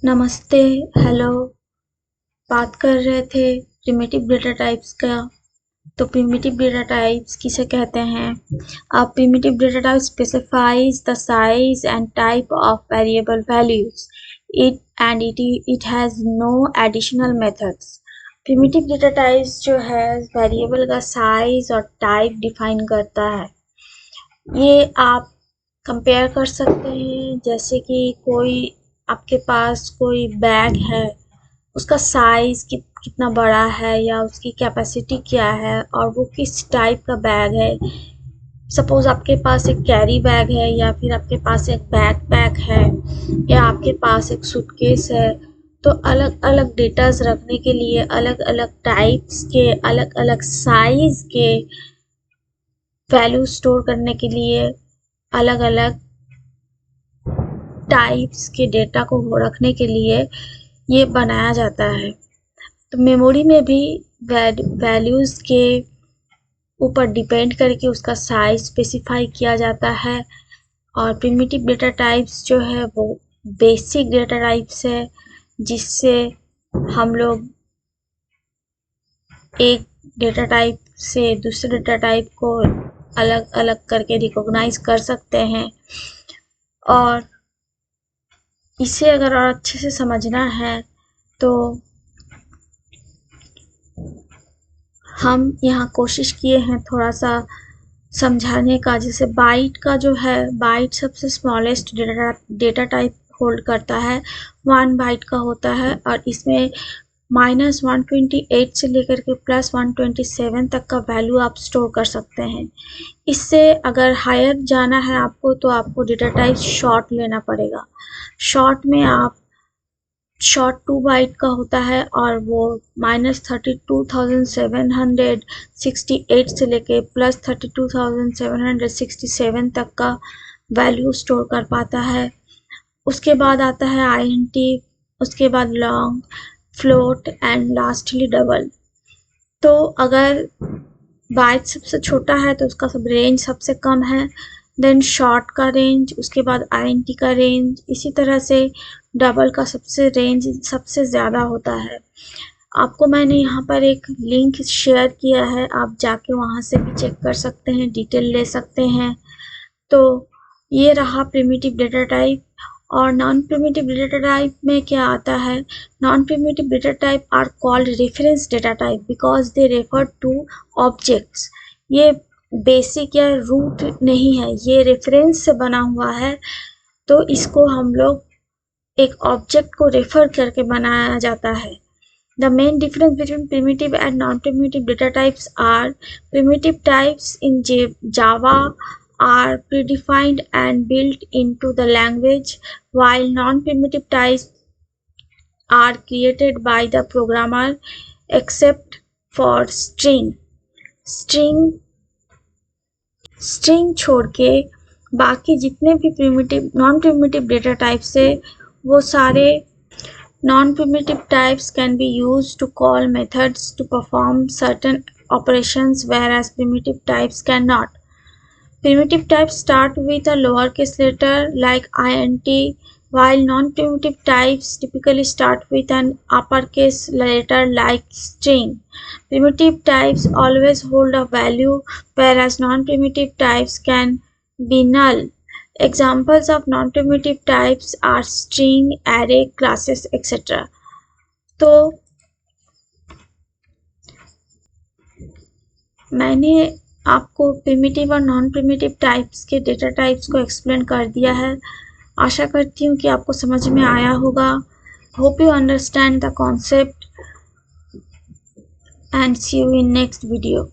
नमस्ते, हेलो। बात कर रहे थे प्रिमिटिव डेटा टाइप्स का। तो प्रिमिटिव डेटा टाइप्स किसे कहते हैं? A primitive data type specifies the size and type of variable values. It has no additional methods. Primitive data types जो है वेरिएबल का साइज और टाइप डिफाइन करता है। ये आप कंपेयर कर सकते हैं, जैसे कि कोई आपके पास कोई बैग है, उसका साइज कितना बड़ा है या उसकी कैपेसिटी क्या है और वो किस टाइप का बैग है। सपोज आपके पास एक कैरी बैग है या फिर आपके पास एक बैकपैक है या आपके पास एक सूटकेस है, तो अलग अलग डेटास रखने के लिए अलग अलग टाइप्स के अलग अलग साइज के वैल्यू स्टोर करने के लिए अलग अलग टाइप्स के डेटा को रखने के लिए ये बनाया जाता है। तो मेमोरी में भी वैल्यूज़ के ऊपर डिपेंड करके उसका साइज स्पेसिफाई किया जाता है। और प्रिमिटिव डेटा टाइप्स जो है वो बेसिक डेटा टाइप्स है, जिससे हम लोग एक डेटा टाइप से दूसरे डेटा टाइप को अलग अलग करके रिकॉग्नाइज कर सकते हैं। और इसे अगर और अच्छे से समझना है तो हम यहाँ कोशिश किए हैं थोड़ा सा समझाने का। जैसे बाइट का जो है, बाइट सबसे स्मॉलेस्ट डेटा टाइप होल्ड करता है, 1 बाइट का होता है और इसमें -128 से लेकर के +127 तक का वैल्यू आप स्टोर कर सकते हैं। इससे अगर हायर जाना है आपको तो आपको डेटा टाइप शॉर्ट लेना पड़ेगा। शॉर्ट में आप शॉर्ट 2 बाइट का होता है और वो -32,768 से लेके +32,767 तक का वैल्यू स्टोर कर पाता है। उसके बाद आता है INT, उसके बाद long, float and lastly double. तो अगर बाइट सबसे छोटा है तो उसका सब रेंज सबसे कम है, देन शॉर्ट का रेंज, उसके बाद INT का रेंज, इसी तरह से डबल का सबसे रेंज सबसे ज़्यादा होता है। आपको मैंने यहाँ पर एक लिंक शेयर किया है, आप जाके वहाँ से भी चेक कर सकते हैं, डिटेल ले सकते हैं। तो ये रहा प्रिमिटिव डेटा टाइप। और नॉन प्रिमिटिव डेटा टाइप में क्या आता है? Non primitive data type are called reference data type because they refer to objects. ये बेसिक या रूट नहीं है, ये रेफरेंस से बना हुआ है, तो इसको हम लोग एक ऑब्जेक्ट को रेफर करके बनाया जाता है। The main difference between primitive and non-primitive data types are primitive types in Java are predefined and built into the language, while non-primitive types are created by the programmer except for string छोड़ के बाकी जितने भी non-primitive data types है वो सारे non-primitive types can be used to call methods to perform certain operations, whereas primitive types cannot. Primitive types start with a lowercase letter like INT, while non-primitive types typically start with an uppercase letter like string. Primitive types always hold a value, whereas non-primitive types can be null. Examples of non-primitive types are string, array, classes, etc. तो मैंने आपको primitive और non primitive types के data types को explain कर दिया है। आशा करती हूँ कि आपको समझ में आया होगा। Hope you understand the concept and see you in next video.